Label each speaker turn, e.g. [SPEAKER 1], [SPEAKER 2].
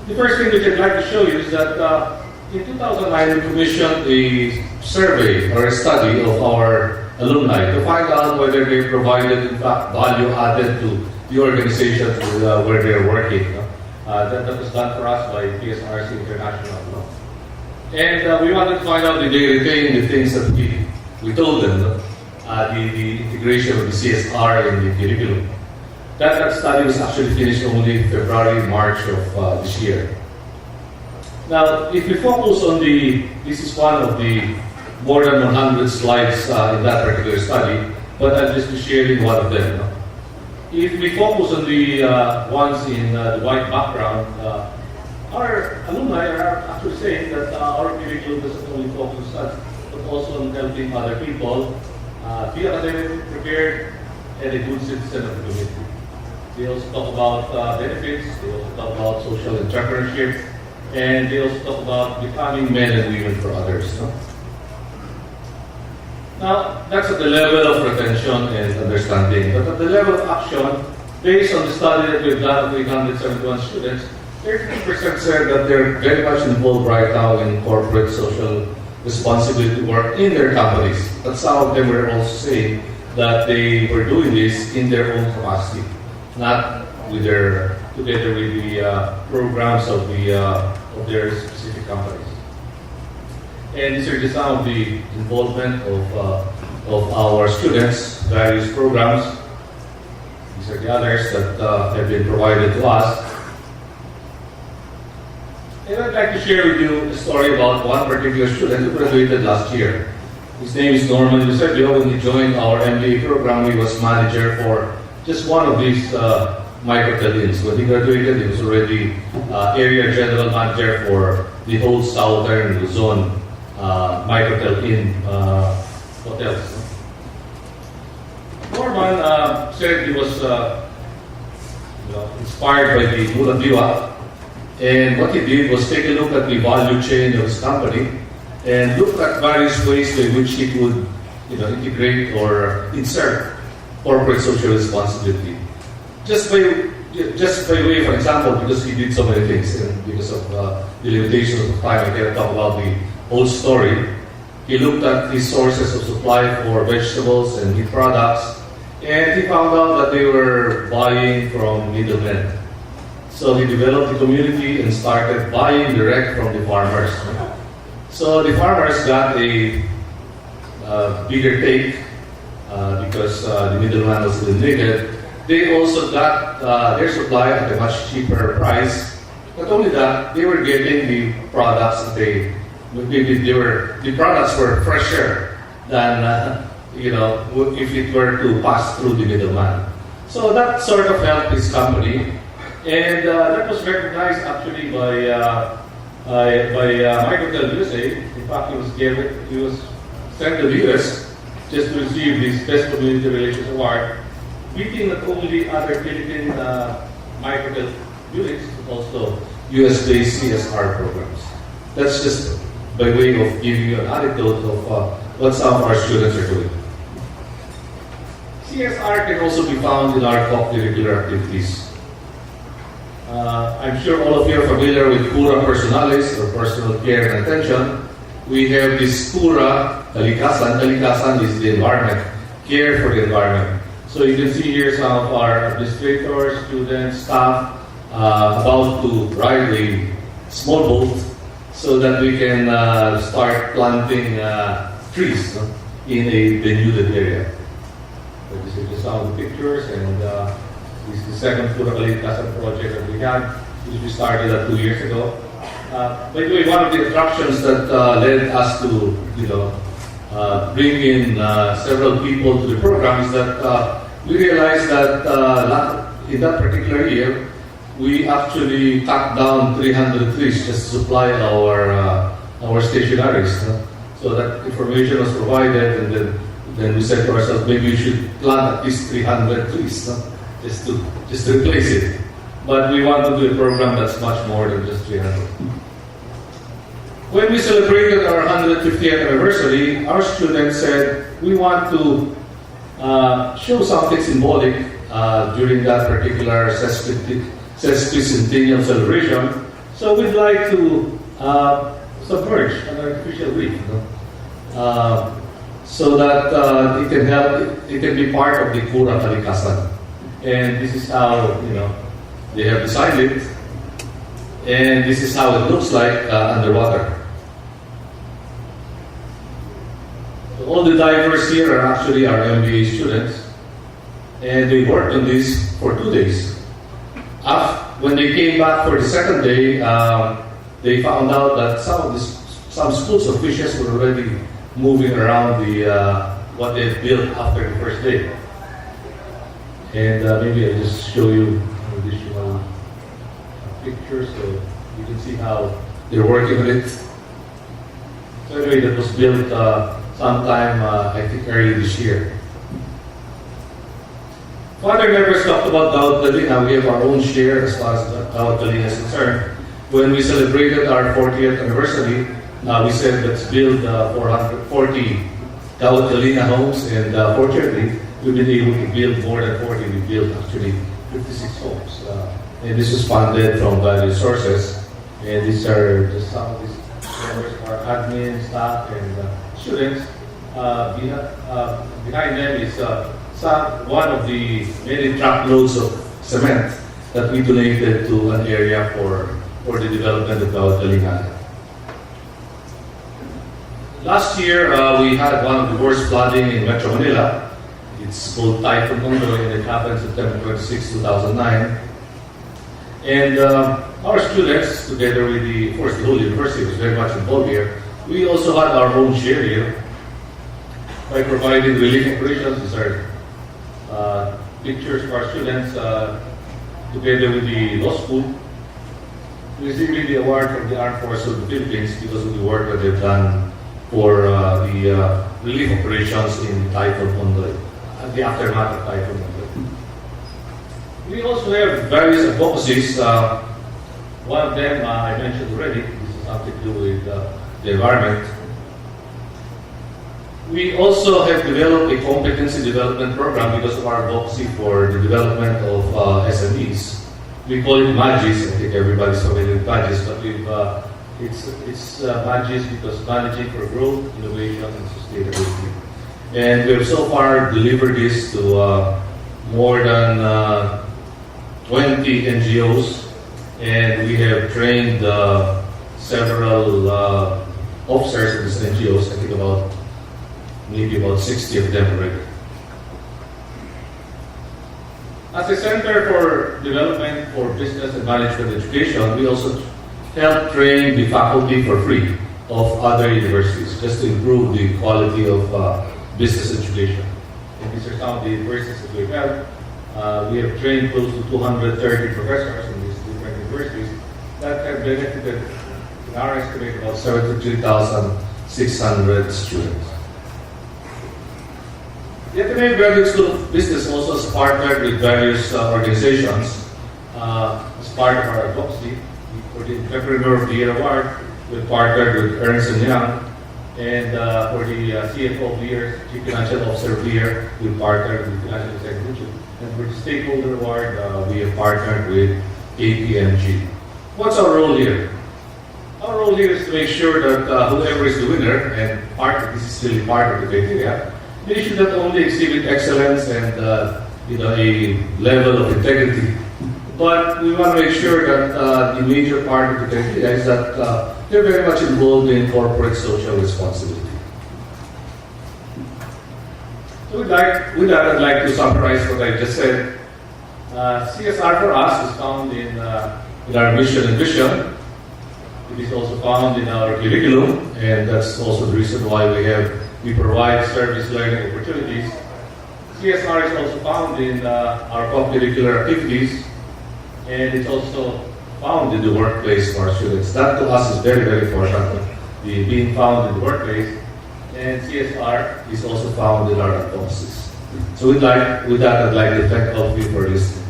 [SPEAKER 1] The first thing which I'd like to show you is that in 2009 we commissioned a survey or a study of our alumni to find out whether they provided, in fact, value added to the organizations where they're working. That was done for us by PSRC International. And we wanted to find out if they retain the things that we told them, the integration of the CSR in the curriculum. That study was actually finished only February, March of this year. Now, if we focus on this is one of the more than 100 slides in that particular study, but I'll just be sharing one of them. If we focus on the ones in the white background, our alumni are actually saying that our curriculum doesn't only focus on us, but also on helping other people be academically prepared and a good citizen of the community. They also talk about benefits, they also talk about social entrepreneurship, and they also talk about becoming men and women for others. Now, that's at the level of retention and understanding. But at the level of action, based on the study that we've done with 371 students, 30% said that they're very much involved right now in corporate social responsibility work in their companies. But some of them were also saying that they were doing this in their own capacity, not with together with the programs of their specific companies. And these are just some of the involvement of our students, various programs. These are the others that have been provided to us. And I'd like to share with you a story about one particular student who graduated last year. His name is Norman Eusebio. When he joined our MBA program, he was manager for just one of these microtel-inns. When he graduated, he was already area general manager for the whole southern Luzon microtel-inn hotels. Norman said he was inspired by the Mulang Diwa, and what he did was take a look at the value chain of his company and look at various ways in which he could integrate or insert corporate social responsibility. Just by way, for example, because he did so many things and because of the limitations of time, I can't talk about the whole story. He looked at his sources of supply for vegetables and meat products, and he found out that they were buying from middlemen. So he developed the community and started buying direct from the farmers. So the farmers got a bigger take because the middleman was eliminated. They also got their supply at a much cheaper price. Not only that, they were getting the products that the products were fresher than if it were to pass through the middleman. So that sort of helped his company, and that was recognized actually by Microtel USA. In fact, he was sent to the US just to receive this Best Community Relations Award, beating not only other Philippine Microtel units, but also US-based CSR programs. That's just by way of giving you an anecdote of what some of our students are doing. CSR can also be found in our co-curricular activities. I'm sure all of you are familiar with Cura Personalis, or personal care and attention. We have this Cura Kalikasan. Kalikasan is the environment, care for the environment. So you can see here some of our administrators, students, staff about to ride a small boat so that we can start planting trees in a denuded area. So this is just some of the pictures, and this is the second Cura Kalikasan project that we had, which we started 2 years ago. By the way, one of the attractions that led us to bring in several people to the program is that we realized that in that particular year, we actually cut down 300 trees just to supply our stationaries. So that information was provided, and then we said to ourselves, maybe we should plant at least 300 trees just to replace it. But we want to do a program that's much more than just 300. When we celebrated our 150th anniversary, our students said we want to show something symbolic during that particular sesquicentennial celebration. So we'd like to submerge an artificial reef, so that it can help. It can be part of the Kura Kalikasan, and this is how they have designed it, and this is how it looks like underwater. So all the divers here are actually our MBA students, and they worked on this for 2 days. When they came back for the second day, they found out that some schools of fishes were already moving around what they had built after the first day. And maybe I'll just show you an additional picture so you can see how they're working on it. So anyway, that was built sometime, I think, early this year. Father never talked about Daud Kalina. We have our own share as far as Daud Kalina is concerned. When we celebrated our 40th anniversary, we said let's build 440 Daud Kalina homes, and fortunately, we've been able to build more than 40. We built actually 56 homes. And this was funded from various sources. And these are just some of these members, our admin, staff, and students. Behind them is one of the many truckloads of cement that we donated to an area for the development of Daud Kalina. Last year, we had one of the worst flooding in Metro Manila. It's called Typhoon Ondoy, and it happened September 26, 2009. And our students, together with of course, the whole university was very much involved here. We also had our own share here by providing relief operations. These are pictures of our students together with the law school, receiving the award from the Armed Forces of the Philippines because of the work that they've done for the relief operations in Typhoon Ondoy, the aftermath of Typhoon Ondoy. We also have various advocacies. One of them I mentioned already. This is something to do with the environment. We also have developed a competency development program because of our advocacy for the development of SMEs. We call it MAGIS. I think everybody's familiar with MAGIS, but it's MAGIS because managing for growth, innovation, and sustainability. And we have so far delivered this to more than 20 NGOs, and we have trained several officers in these NGOs. I think maybe about 60 of them already. As a Center for Development for Business and Management Education, we also help train the faculty for free of other universities, just to improve the quality of business education. And these are some of the universities that we have. We have trained close to 230 professors in these different universities that have benefited, in our estimate, about 73,600 students. The Ateneo Graduate School of Business also has partnered with various organizations as part of our advocacy. For the Entrepreneur of the Year Award, we partnered with Ernst & Young, and for the CFO of the Year, Chief Financial Officer of the Year, we partnered with Financial Executive. And for the Stakeholder Award, we have partnered with KPMG. What's our role here? Our role here is to make sure that whoever is the winner, and this is really part of the criteria, they should not only exhibit excellence and a level of integrity, but we want to make sure that the major part of the criteria is that they're very much involved in corporate social responsibility. So with that, I'd like to summarize what I just said. CSR for us is found in our mission and vision. It is also found in our curriculum, and that's also the reason why we provide service learning opportunities. CSR is also found in our co-curricular activities, and it's also found in the workplace for our students. That to us is very, very important, being found in the workplace, and CSR is also found in our advocacies. So with that, I'd like to thank all of you for listening.